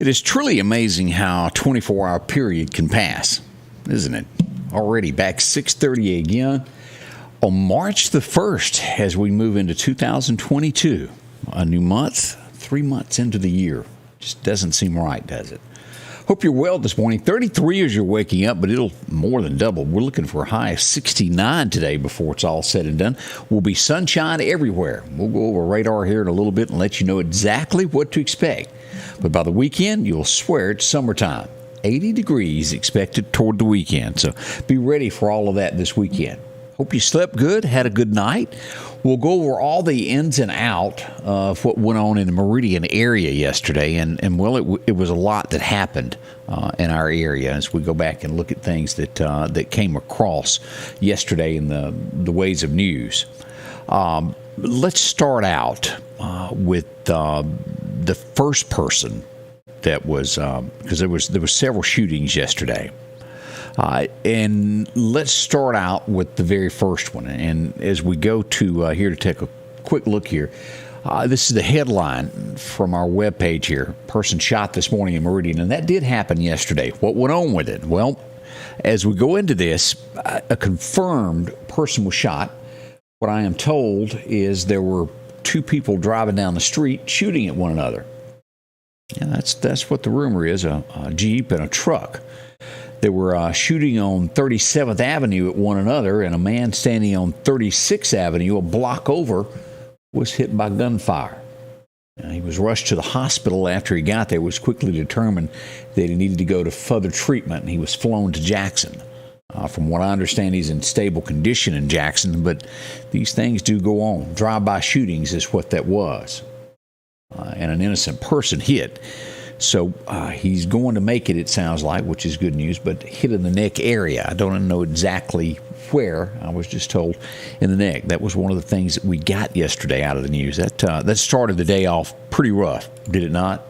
It is truly amazing how a 24-hour period can pass, isn't it? Already back 6:30 again on March the 1st as we move into 2022. A new month, 3 months into the year. Just doesn't seem right, does it? Hope you're well this morning. 33 as you're waking up, but it'll more than double. We're looking for a high of 69 today before it's all said and done. Will be sunshine everywhere. We'll go over radar here in a little bit and let you know exactly what to expect. But by the weekend, you'll swear it's summertime. 80 degrees expected toward the weekend. So be ready for all of that this weekend. Hope you slept good, had a good night. We'll go over all the ins and out of what went on in the Meridian area yesterday. And well, it was a lot that happened in our area as we go back and look at things that came across yesterday in the ways of news. Let's start out with the first person that was, because there was several shootings yesterday. And let's start out with the very first one. And as we go to here to take a quick look here, this is the headline from our webpage here. Person shot this morning in Meridian, and that did happen yesterday. What went on with it? Well, as we go into this, a confirmed person was shot. What I am told is there were two people driving down the street shooting at one another. Yeah, that's what the rumor is, a Jeep and a truck. They were shooting on 37th Avenue at one another, and a man standing on 36th Avenue, a block over, was hit by gunfire. He was rushed to the hospital. After he got there, it was quickly determined that he needed to go to further treatment, and he was flown to Jackson. From what I understand, he's in stable condition in Jackson, but these things do go on. Drive-by shootings is what that was. And an innocent person hit. So he's going to make it sounds like, which is good news, but hit in the neck area. I don't know exactly where. I was just told in the neck. That was one of the things that we got yesterday out of the news. That started the day off pretty rough, did it not?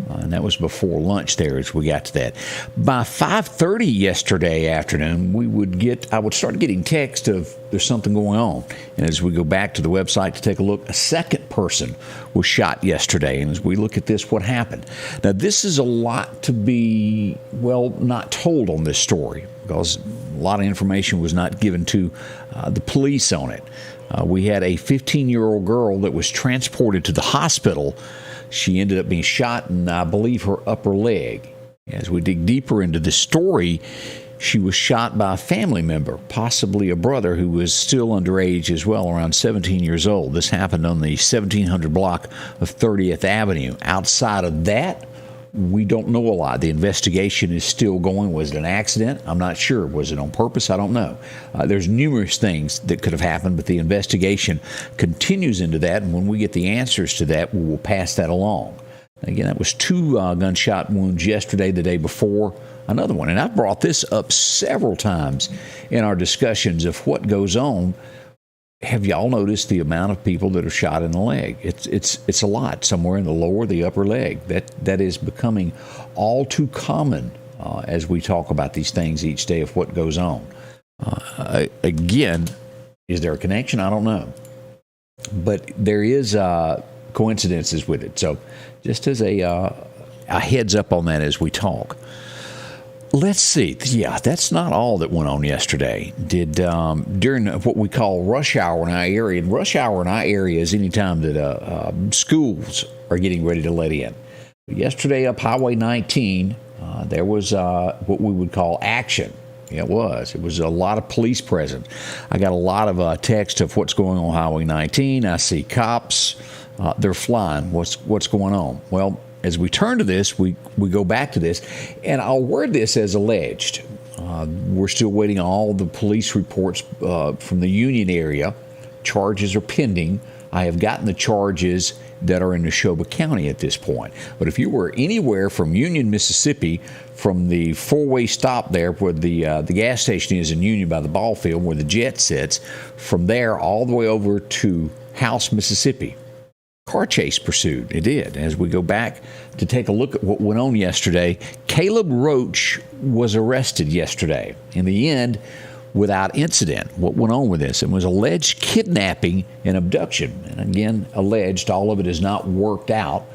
And that was before lunch there as we got to that. By 5:30 yesterday afternoon, I would start getting text of there's something going on. And as we go back to the website to take a look, a second person was shot yesterday. And as we look at this, what happened? Now, this is a lot to be, not told on this story because a lot of information was not given to the police on it. We had a 15-year-old girl that was transported to the hospital. She ended up being shot in, I believe, her upper leg. As we dig deeper into the story, she was shot by a family member, possibly a brother who was still underage as well, around 17 years old. This happened on the 1700 block of 30th Avenue. Outside of that, we don't know a lot. The investigation is still going. Was it an accident? I'm not sure. Was it on purpose? I don't know. There's numerous things that could have happened, but the investigation continues into that, and when we get the answers to that, we will pass that along. Again, that was two gunshot wounds yesterday, the day before, another one. And I've brought this up several times in our discussions of what goes on. Have y'all noticed the amount of people that are shot in the leg? It's a lot, somewhere in the lower, the upper leg. That is becoming all too common as we talk about these things each day of what goes on. Again, is there a connection? I don't know. But there is coincidences with it. So just as a heads up on that as we talk. Let's see. Yeah, that's not all that went on yesterday. During what we call rush hour in our area. And rush hour in our area is any time that schools are getting ready to let in. Yesterday up Highway 19, there was what we would call action. Yeah, it was a lot of police present. I got a lot of text of what's going on Highway 19. I see cops. They're flying. What's going on? Well, as we turn to this, we go back to this, and I'll word this as alleged. We're still waiting on all the police reports from the Union area. Charges are pending. I have gotten the charges that are in Neshoba County at this point. But if you were anywhere from Union, Mississippi, from the four-way stop there where the gas station is in Union by the ball field where the jet sits, from there all the way over to House, Mississippi, car chase pursued. It did. As we go back to take a look at what went on yesterday, Caleb Roach was arrested yesterday. In the end, without incident. What went on with this? It was alleged kidnapping and abduction. And again, alleged. All of it is not worked out.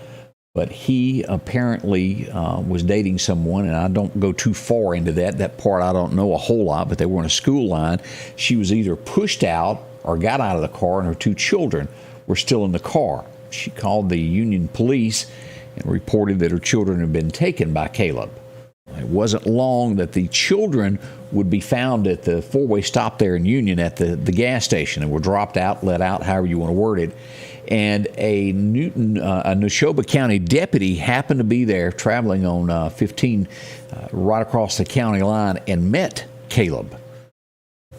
But he apparently was dating someone, and I don't go too far into that. That part I don't know a whole lot, but they were in a school line. She was either pushed out or got out of the car, and her 2 children were still in the car. She called the Union police and reported that her children had been taken by Caleb. It wasn't long that the children would be found at the 4-way stop there in Union at the gas station and were dropped out, let out, however you want to word it. And a Neshoba County deputy happened to be there traveling on 15 right across the county line and met Caleb.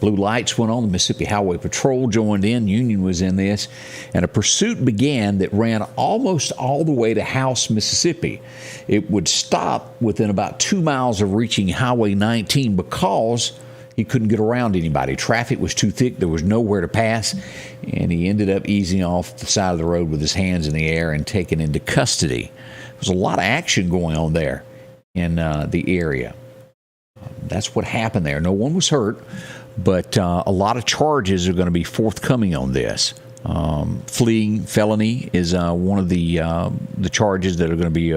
Blue lights went on. The Mississippi Highway Patrol joined in. Union was in this. And a pursuit began that ran almost all the way to House, Mississippi. It would stop within about 2 miles of reaching Highway 19 because he couldn't get around anybody. Traffic was too thick. There was nowhere to pass. And he ended up easing off the side of the road with his hands in the air and taken into custody. There was a lot of action going on there in the area. That's what happened there. No one was hurt. But a lot of charges are going to be forthcoming on this. Fleeing felony is one of the charges that are going to be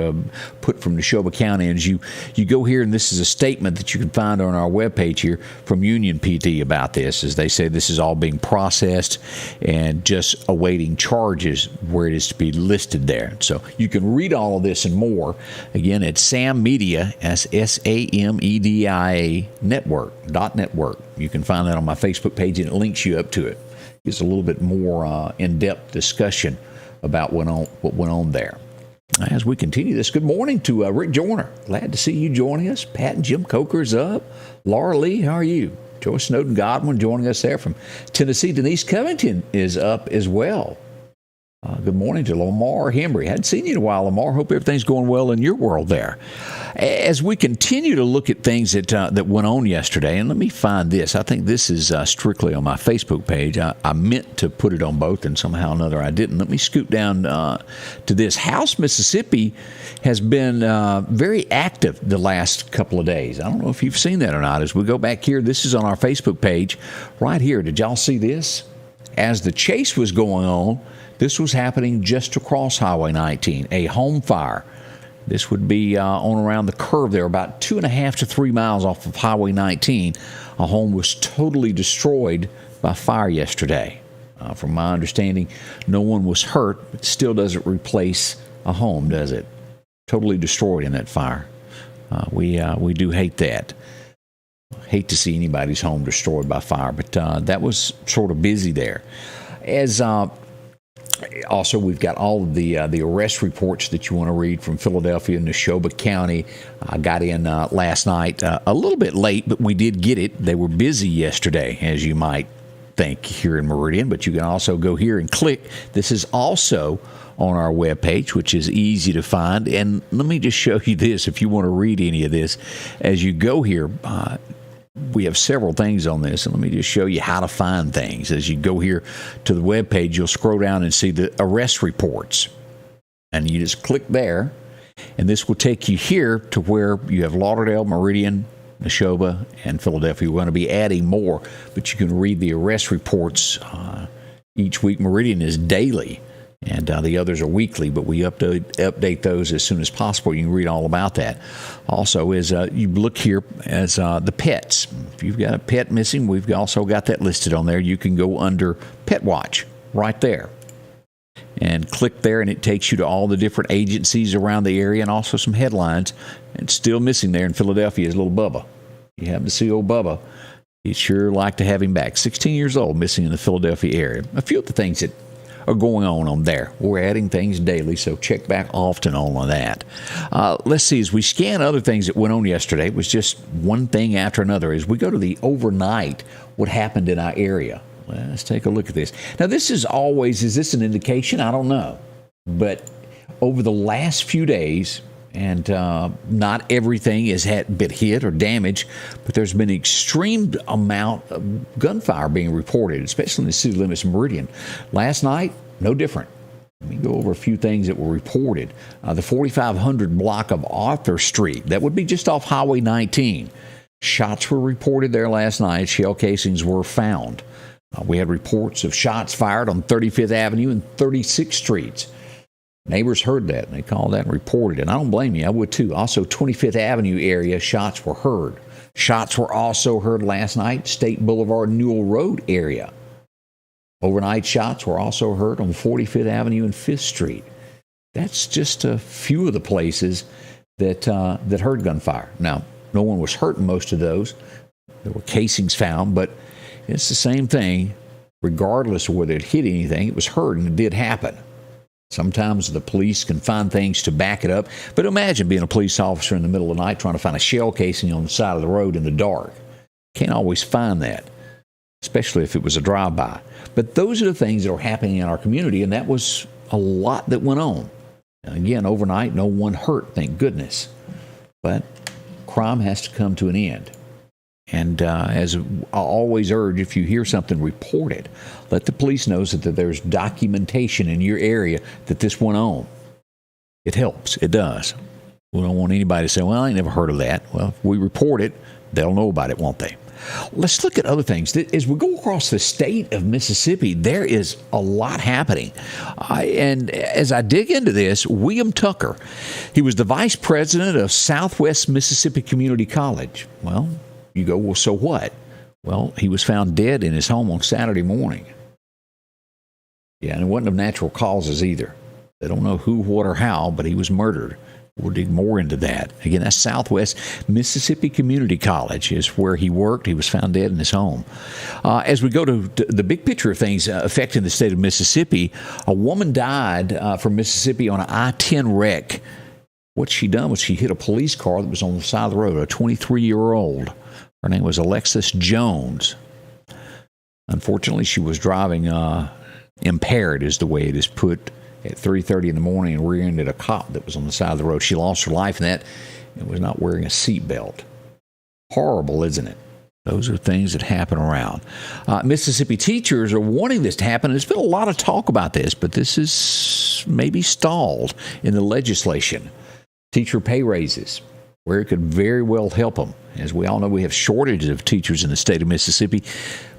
put from Neshoba County. And as you go here, and this is a statement that you can find on our webpage here from Union PD about this, as they say this is all being processed and just awaiting charges where it is to be listed there. So you can read all of this and more. Again, at Sam Media, SAMEDIA network. You can find that on my Facebook page, and it links you up to it. It's a little bit more in-depth discussion about what went on there. As we continue this, good morning to Rick Joyner. Glad to see you joining us. Pat and Jim Coker's up. Laura Lee, how are you? Joyce Snowden Godwin joining us there from Tennessee. Denise Covington is up as well. Good morning to Lamar Hembry. Hadn't seen you in a while, Lamar. Hope everything's going well in your world there. As we continue to look at things that went on yesterday, and let me find this. I think this is strictly on my Facebook page. I meant to put it on both, and somehow or another I didn't. Let me scoot down to this. House, Mississippi has been very active the last couple of days. I don't know if you've seen that or not. As we go back here, this is on our Facebook page right here. Did y'all see this? As the chase was going on, this was happening just across Highway 19, a home fire. This would be on around the curve there, about 2.5 to 3 miles off of Highway 19. A home was totally destroyed by fire yesterday. From my understanding, no one was hurt. It still doesn't replace a home, does it? Totally destroyed in that fire. We do hate that. Hate to see anybody's home destroyed by fire, but that was sort of busy there. As also, we've got all of the arrest reports that you want to read from Philadelphia and Neshoba County. I got in last night a little bit late, but we did get it. They were busy yesterday, as you might think, here in Meridian, but you can also go here and click. This is also on our webpage, which is easy to find. And let me just show you this, if you want to read any of this. As you go here, we have several things on this, and let me just show you how to find things. As you go here to the webpage, you'll scroll down and see the arrest reports. And you just click there, and this will take you here to where you have Lauderdale, Meridian, Neshoba, and Philadelphia. We're going to be adding more, but you can read the arrest reports each week. Meridian is daily, and the others are weekly, but we update those as soon as possible. You can read all about that. Also, as you look here as the pets. If you've got a pet missing, we've also got that listed on there. You can go under Pet Watch right there and click there, and it takes you to all the different agencies around the area and also some headlines. And still missing there in Philadelphia is little Bubba. You happen to see old Bubba. You'd sure like to have him back. 16 years old, missing in the Philadelphia area. A few of the things that are going on there. We're adding things daily, so check back often on that. Let's see, as we scan other things that went on yesterday, it was just one thing after another. As we go to the overnight, what happened in our area. Let's take a look at this. Now, this is this an indication? I don't know. But over the last few days, and not everything has been hit or damaged, but there's been an extreme amount of gunfire being reported, especially in the city limits of Meridian. Last night, no different. Let me go over a few things that were reported. The 4500 block of Arthur Street, that would be just off Highway 19. Shots were reported there last night. Shell casings were found. We had reports of shots fired on 35th Avenue and 36th Streets. Neighbors heard that, and they called that and reported it. And I don't blame you. I would, too. Also, 25th Avenue area, shots were heard. Shots were also heard last night, State Boulevard, Newell Road area. Overnight shots were also heard on 45th Avenue and 5th Street. That's just a few of the places that heard gunfire. Now, no one was hurt in most of those. There were casings found, but it's the same thing. Regardless of whether it hit anything, it was heard, and it did happen. Sometimes the police can find things to back it up. But imagine being a police officer in the middle of the night trying to find a shell casing on the side of the road in the dark. Can't always find that, especially if it was a drive-by. But those are the things that are happening in our community, and that was a lot that went on. And again, overnight, no one hurt, thank goodness. But crime has to come to an end. And as I always urge, if you hear something, report it. Let the police know that there's documentation in your area that this went on. It helps. It does. We don't want anybody to say, well, I ain't never heard of that. Well, if we report it, they'll know about it, won't they? Let's look at other things. As we go across the state of Mississippi, there is a lot happening. And as I dig into this, William Tucker, he was the vice president of Southwest Mississippi Community College. Well, you go, well, so what? Well, he was found dead in his home on Saturday morning. Yeah, and it wasn't of natural causes either. They don't know who, what, or how, but he was murdered. We'll dig more into that. Again, that's Southwest Mississippi Community College is where he worked. He was found dead in his home. As we go to the big picture of things affecting the state of Mississippi, a woman died from Mississippi on an I-10 wreck. What she done was she hit a police car that was on the side of the road, a 23-year-old. Her name was Alexis Jones. Unfortunately, she was driving impaired, is the way it is put, at 3:30 in the morning and rear-ended a cop that was on the side of the road. She lost her life in that and was not wearing a seatbelt. Horrible, isn't it? Those are things that happen around. Mississippi teachers are wanting this to happen. There's been a lot of talk about this, but this is maybe stalled in the legislation. Teacher pay raises, where it could very well help them. As we all know, we have shortages of teachers in the state of Mississippi,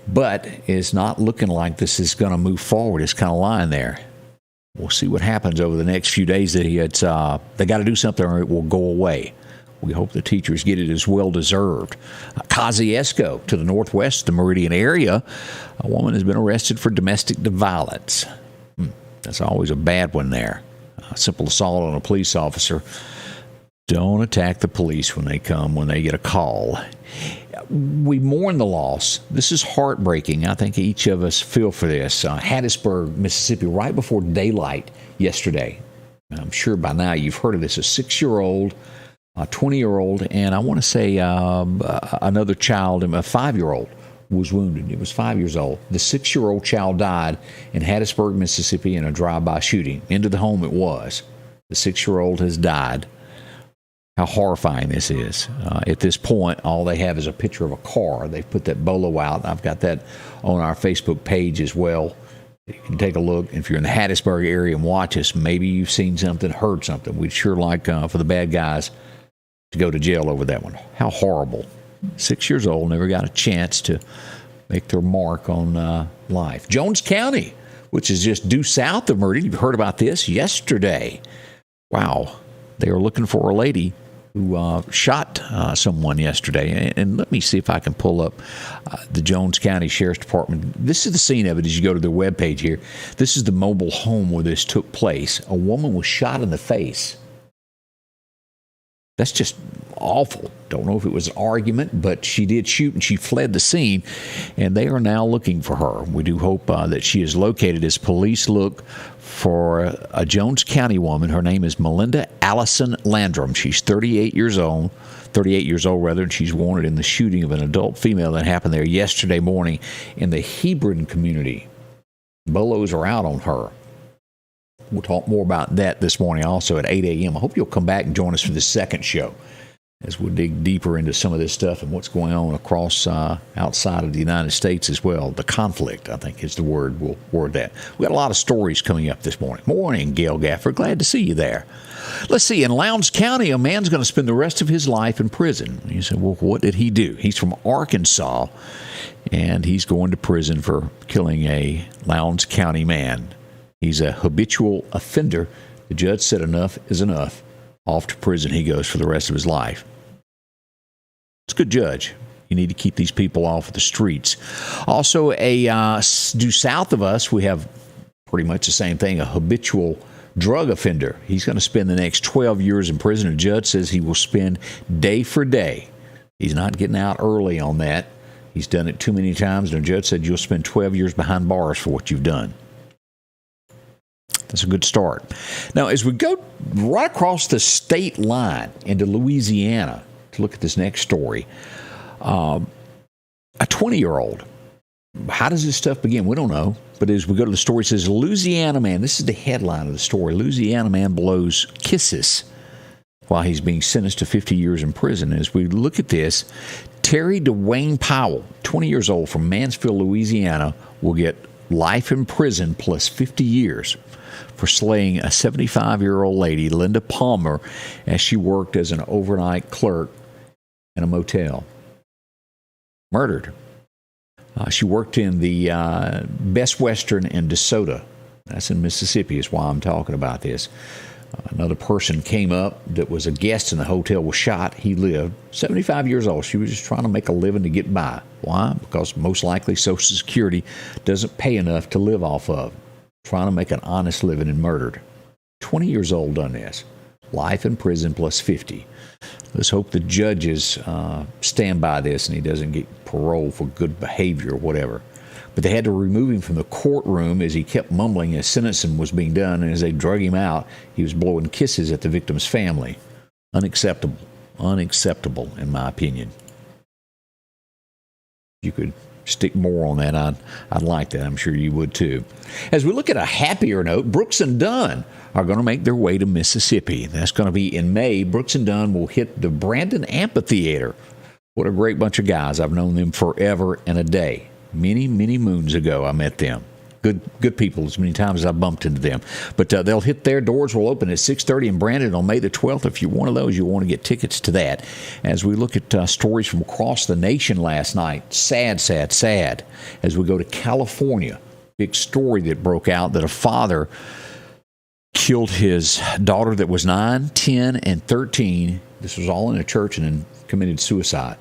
but it's not looking like this is going to move forward. It's kind of lying there. We'll see what happens over the next few days. They got to do something or it will go away. We hope the teachers get it as well deserved. Kosciuszko, to the northwest, the Meridian area, a woman has been arrested for domestic violence. That's always a bad one there. Simple assault on a police officer. Don't attack the police when they come, when they get a call. We mourn the loss. This is heartbreaking. I think each of us feel for this. Hattiesburg, Mississippi, right before daylight yesterday. I'm sure by now you've heard of this. A 6-year-old, a 20-year-old, and I want to say another child, a 5-year-old, was wounded. It was 5 years old. The 6-year-old child died in Hattiesburg, Mississippi, in a drive-by shooting. Into the home it was. The 6-year-old has died. How horrifying this is. At this point, all they have is a picture of a car. They've put that bolo out. I've got that on our Facebook page as well. You can take a look. If you're in the Hattiesburg area and watch us, maybe you've seen something, heard something. We'd sure like for the bad guys to go to jail over that one. How horrible. 6 years old, never got a chance to make their mark on life. Jones County, which is just due south of Meridian. You've heard about this yesterday. Wow. They are looking for a lady who shot someone yesterday. And let me see if I can pull up the Jones County Sheriff's Department. This is the scene of it as you go to their webpage here. This is the mobile home where this took place. A woman was shot in the face. That's just awful. Don't know if it was an argument, but she did shoot and she fled the scene, and they are now looking for her. We do hope that she is located as police look for a Jones County woman. Her name is Melinda Allison Landrum. She's 38 years old, and she's wanted in the shooting of an adult female that happened there yesterday morning in the Hebron community. Bolos are out on her. We'll talk more about that this morning also at 8 a.m. I hope you'll come back and join us for the second show as we'll dig deeper into some of this stuff and what's going on across outside of the United States as well. The conflict, I think, is the word. We'll word that. We got a lot of stories coming up this morning. Morning, Gail Gafford. Glad to see you there. Let's see. In Lowndes County, a man's going to spend the rest of his life in prison. You said, well, what did he do? He's from Arkansas, and he's going to prison for killing a Lowndes County man. He's a habitual offender The judge said enough is enough. Off to prison he goes for the rest of his life. It's a good judge. You need to keep these people off of the streets. Also, due south of us, we have pretty much the same thing, a habitual drug offender. He's going to spend the next 12 years in prison. A judge says he will spend day for day. He's not getting out early on that. He's done it too many times, and the judge said you'll spend 12 years behind bars for what you've done. That's a good start. Now, as we go right across the state line into Louisiana to look at this next story, a 20-year-old. How does this stuff begin? We don't know. But as we go to the story, it says, Louisiana man, this is the headline of the story, Louisiana man blows kisses while he's being sentenced to 50 years in prison. As we look at this, Terry Dwayne Powell, 20 years old from Mansfield, Louisiana, will get life in prison plus 50 years for slaying a 75-year-old lady, Linda Palmer, as she worked as an overnight clerk in a motel. Murdered her. She worked in the Best Western in DeSoto. That's in Mississippi is why I'm talking about this. Another person came up that was a guest in the hotel, was shot. He lived. 75 years old. She was just trying to make a living to get by. Why? Because most likely Social Security doesn't pay enough to live off of. Trying to make an honest living and murdered. 20 years old done this. Life in prison plus 50. Let's hope the judges stand by this and he doesn't get parole for good behavior or whatever. But they had to remove him from the courtroom as he kept mumbling as sentencing was being done. And as they drug him out, he was blowing kisses at the victim's family. Unacceptable. Unacceptable, in my opinion. You could stick more on that. I'd like that. I'm sure you would too. As we look at a happier note, Brooks and Dunn are going to make their way to Mississippi. That's going to be in May. Brooks and Dunn will hit the Brandon Amphitheater. What a great bunch of guys. I've known them forever and a day. Many, many moons ago, I met them. Good people, as many times as I bumped into them. But they'll hit their doors will open at 6:30 in Brandon on May the 12th. If you're one of those, you want to get tickets to that. As we look at stories from across the nation last night, sad, sad, sad. As we go to California, big story that broke out that a father killed his daughter that was 9, 10, and 13. This was all in a church and then committed suicide.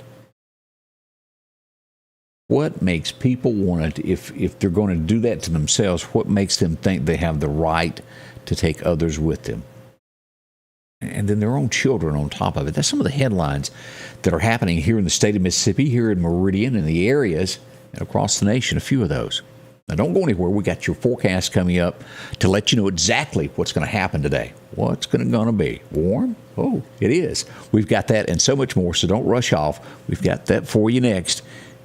What makes people want to, if they're going to do that to themselves, what makes them think they have the right to take others with them? And then their own children on top of it. That's some of the headlines that are happening here in the state of Mississippi, here in Meridian, and the areas, and across the nation, a few of those. Now, don't go anywhere. We got your forecast coming up to let you know exactly what's going to happen today. What's going to be? Warm? Oh, it is. We've got that and so much more, so don't rush off. We've got that for you next.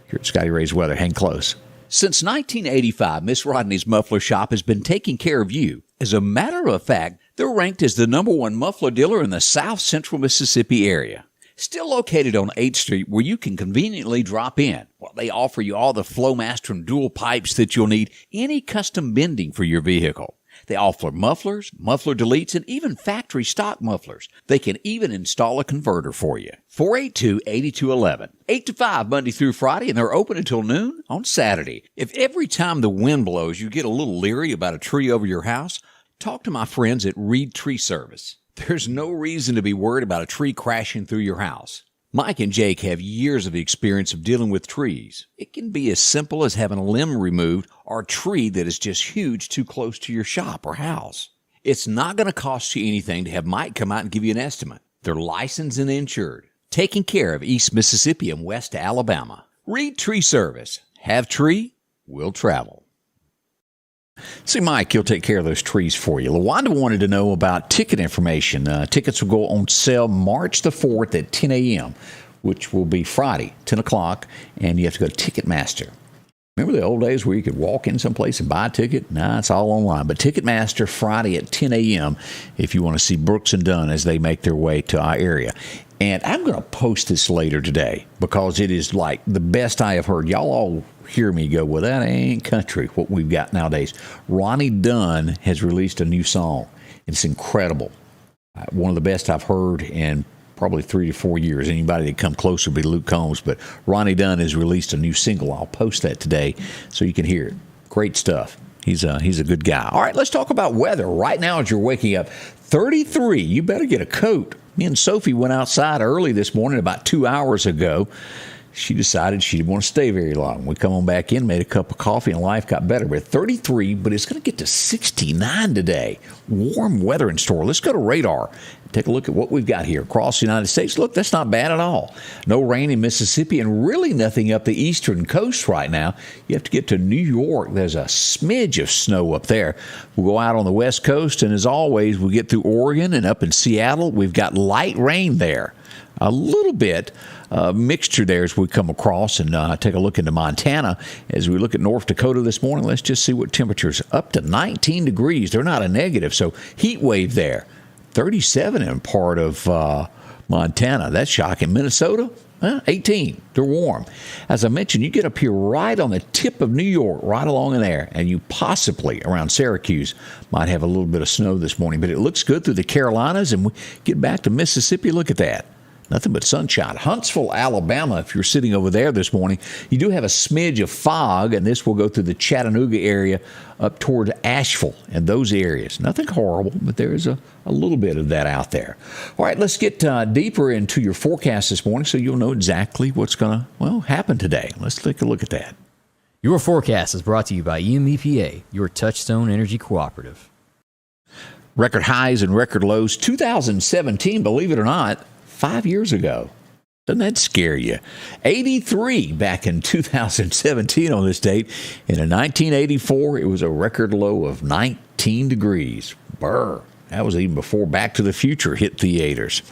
Here at Scotty Ray's Weather. Hang close. Since 1985, Miss Rodney's Muffler Shop has been taking care of you. As a matter of fact, they're ranked as the #1 muffler dealer in the South Central Mississippi area. Still located on 8th Street where you can conveniently drop in. Well, they offer you all the Flowmaster and dual pipes that you'll need, any custom bending for your vehicle. They offer mufflers, muffler deletes, and even factory stock mufflers. They can even install a converter for you. 482-8211. 8 to 5 Monday through Friday, and they're open until noon on Saturday. If every time the wind blows you get a little leery about a tree over your house, talk to my friends at Reed Tree Service. There's no reason to be worried about a tree crashing through your house. Mike and Jake have years of experience of dealing with trees. It can be as simple as having a limb removed or a tree that is just huge too close to your shop or house. It's not going to cost you anything to have Mike come out and give you an estimate. They're licensed and insured, taking care of East Mississippi and West Alabama. Reed Tree Service. Have tree, will travel. See, Mike, he'll take care of those trees for you. LaWanda wanted to know about ticket information. Tickets will go on sale March the 4th at 10 a.m., which will be Friday, 10 o'clock, and you have to go to Ticketmaster. Remember the old days where you could walk in someplace and buy a ticket? Nah, it's all online. But Ticketmaster, Friday at 10 a.m., if you want to see Brooks and Dunn as they make their way to our area. And I'm going to post this later today because it is like the best I have heard. Y'all all hear me go, well, that ain't country, what we've got nowadays. Ronnie Dunn has released a new song. It's incredible. One of the best I've heard in probably 3 to 4 years. Anybody that come close would be Luke Combs. But Ronnie Dunn has released a new single. I'll post that today so you can hear it. Great stuff. He's a good guy. All right, let's talk about weather. Right now, as you're waking up, 33. You better get a coat. Me and Sophie went outside early this morning, about 2 hours ago. She decided she didn't want to stay very long. We come on back in, made a cup of coffee, and life got better. We're at 33, but it's going to get to 69 today. Warm weather in store. Let's go to radar. Take a look at what we've got here across the United States. Look, that's not bad at all. No rain in Mississippi and really nothing up the eastern coast right now. You have to get to New York. There's a smidge of snow up there. We'll go out on the west coast, and as always, we get through Oregon and up in Seattle. We've got light rain there. A little bit mixture there as we come across and take a look into Montana. As we look at North Dakota this morning, let's just see what temperatures. Up to 19 degrees. They're not a negative, so heat wave there. 37 in part of Montana. That's shocking. Minnesota, 18. They're warm. As I mentioned, you get up here right on the tip of New York, right along in there, and you possibly, around Syracuse, might have a little bit of snow this morning. But it looks good through the Carolinas, and we get back to Mississippi. Look at that. Nothing but sunshine. Huntsville, Alabama, if you're sitting over there this morning, you do have a smidge of fog, and this will go through the Chattanooga area up toward Asheville and those areas. Nothing horrible, but there is a little bit of that out there. All right, let's get deeper into your forecast this morning so you'll know exactly what's going to, happen today. Let's take a look at that. Your forecast is brought to you by EMEPA, your Touchstone Energy Cooperative. Record highs and record lows. 2017, believe it or not, 5 years ago. Doesn't that scare you? 83 back in 2017 on this date. And in 1984, it was a record low of 19 degrees. Brr. That was even before Back to the Future hit theaters.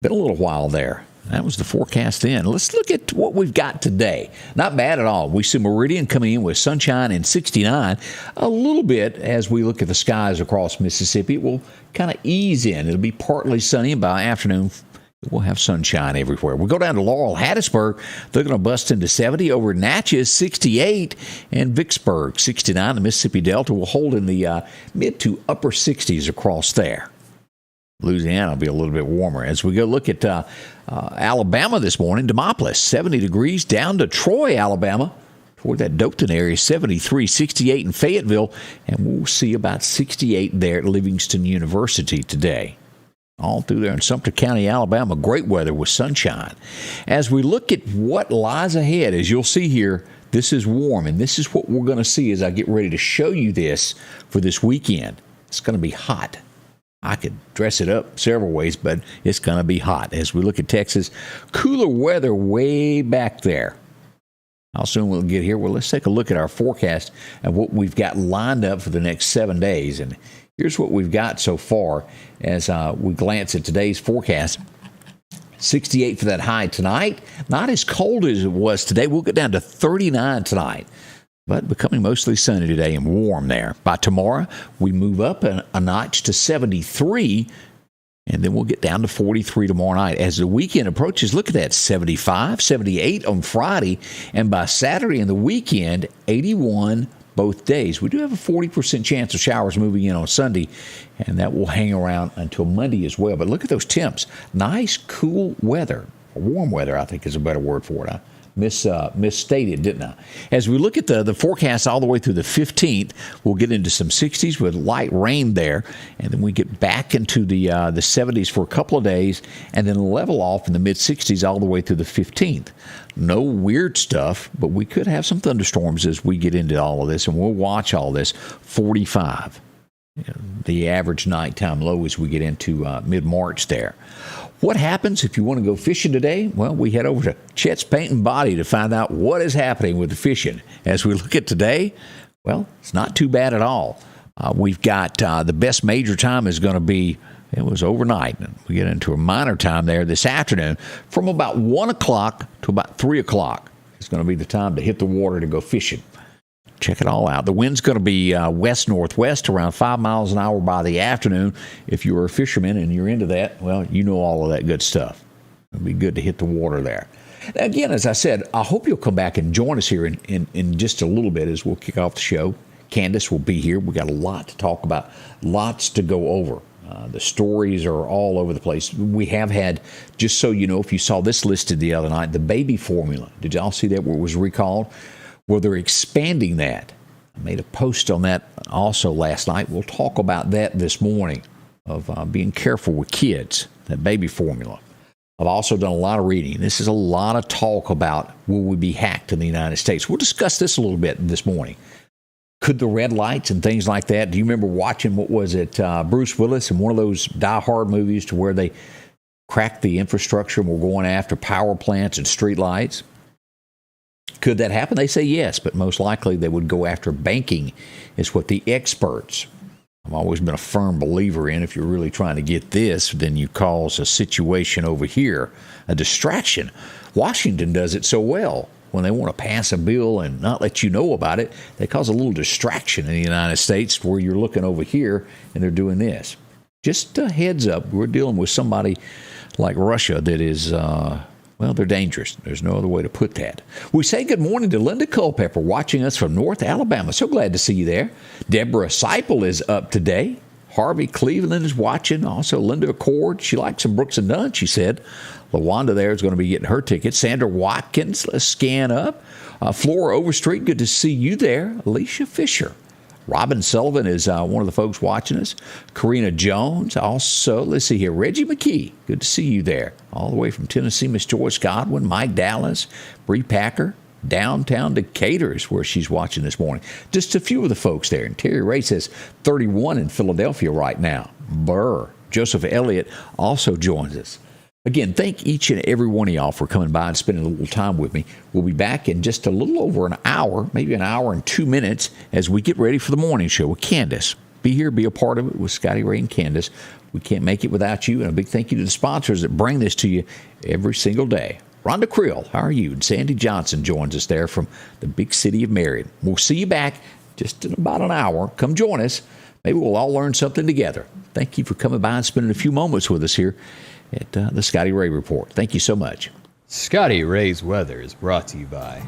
Been a little while there. That was the forecast then. Let's look at what we've got today. Not bad at all. We see Meridian coming in with sunshine and 69. A little bit as we look at the skies across Mississippi. It will kind of ease in. It'll be partly sunny, and by afternoon, we'll have sunshine everywhere. We'll go down to Laurel, Hattiesburg. They're going to bust into 70. Over Natchez, 68. And Vicksburg, 69. The Mississippi Delta will hold in the mid to upper 60s across there. Louisiana will be a little bit warmer. As we go look at Alabama this morning, Demopolis, 70 degrees. Down to Troy, Alabama, toward that Dothan area, 73, 68 in Fayetteville. And we'll see about 68 there at Livingston University today. All through there in Sumter County, Alabama, great weather with sunshine. As we look at what lies ahead, as you'll see here, this is warm, and this is what we're going to see as I get ready to show you this for this weekend. It's going to be hot. I could dress it up several ways, but it's going to be hot. As we look at Texas, cooler weather way back there. How soon we'll get here? Well, let's take a look at our forecast and what we've got lined up for the next 7 days. And here's what we've got so far as we glance at today's forecast. 68 for that high tonight. Not as cold as it was today. We'll get down to 39 tonight. But becoming mostly sunny today and warm there. By tomorrow, we move up a notch to 73. And then we'll get down to 43 tomorrow night. As the weekend approaches, look at that, 75, 78 on Friday. And by Saturday and the weekend, 81 both days. We do have a 40% chance of showers moving in on Sunday, and that will hang around until Monday as well. But look at those temps. Nice, cool weather. Warm weather, I think, is a better word for it. I misstated, didn't I? As we look at the forecast all the way through the 15th, we'll get into some 60s with light rain there, and then we get back into the 70s for a couple of days, and then level off in the mid-60s all the way through the 15th. No weird stuff, but we could have some thunderstorms as we get into all of this, and we'll watch all this. 45, the average nighttime low as we get into mid-March there. What happens if you want to go fishing today? Well, we head over to Chet's Paint and Body to find out what is happening with the fishing. As we look at today, well, it's not too bad at all. We've got the best major time is going to be, it was overnight. We get into a minor time there this afternoon from about 1 o'clock to about 3 o'clock. It's going to be the time to hit the water to go fishing. Check it all out. The wind's going to be west-northwest, around 5 miles an hour by the afternoon. If you're a fisherman and you're into that, well, you know all of that good stuff. It'll be good to hit the water there. Again, as I said, I hope you'll come back and join us here in just a little bit as we'll kick off the show. Candace will be here. We've got a lot to talk about, lots to go over. The stories are all over the place. We have had, just so you know, if you saw this listed the other night, the baby formula. Did y'all see that where it was recalled? Well, they're expanding that. Made a post on that also last night. We'll talk about that this morning, of being careful with kids, that baby formula. I've also done a lot of reading. This is a lot of talk about will we be hacked in the United States. We'll discuss this a little bit this morning. Could the red lights and things like that, do you remember watching, what was it, Bruce Willis in one of those Die Hard movies to where they cracked the infrastructure and were going after power plants and street lights? Could that happen? They say yes, but most likely they would go after banking, is what the experts. I've always been a firm believer in, if you're really trying to get this, then you cause a situation over here, a distraction. Washington does it so well. When they want to pass a bill and not let you know about it, they cause a little distraction in the United States where you're looking over here and they're doing this. Just a heads up, we're dealing with somebody like Russia that is, they're dangerous. There's no other way to put that. We say good morning to Linda Culpepper, watching us from North Alabama. So glad to see you there. Deborah Seipel is up today. Harvey Cleveland is watching. Also, Linda Accord. She likes some Brooks and Dunn, she said. LaWanda there is going to be getting her ticket. Sandra Watkins, let's scan up. Flora Overstreet, good to see you there. Alicia Fisher. Robin Sullivan is one of the folks watching us. Karina Jones. Also, let's see here. Reggie McKee. Good to see you there. All the way from Tennessee, Miss Joyce Godwin, Mike Dallas, Bree Packer. Downtown Decatur is where she's watching this morning. Just a few of the folks there. And Terry Ray says 31 in Philadelphia right now. Burr. Joseph Elliott also joins us. Again, thank each and every one of y'all for coming by and spending a little time with me. We'll be back in just a little over an hour, maybe an hour and 2 minutes, as we get ready for the morning show with Candace. Be here, be a part of it with Scotty Ray and Candace. We can't make it without you. And a big thank you to the sponsors that bring this to you every single day. Rhonda Creel, how are you? And Sandy Johnson joins us there from the big city of Meridian. We'll see you back just in about an hour. Come join us. Maybe we'll all learn something together. Thank you for coming by and spending a few moments with us here at the Scotty Ray Report. Thank you so much. Scotty Ray's weather is brought to you by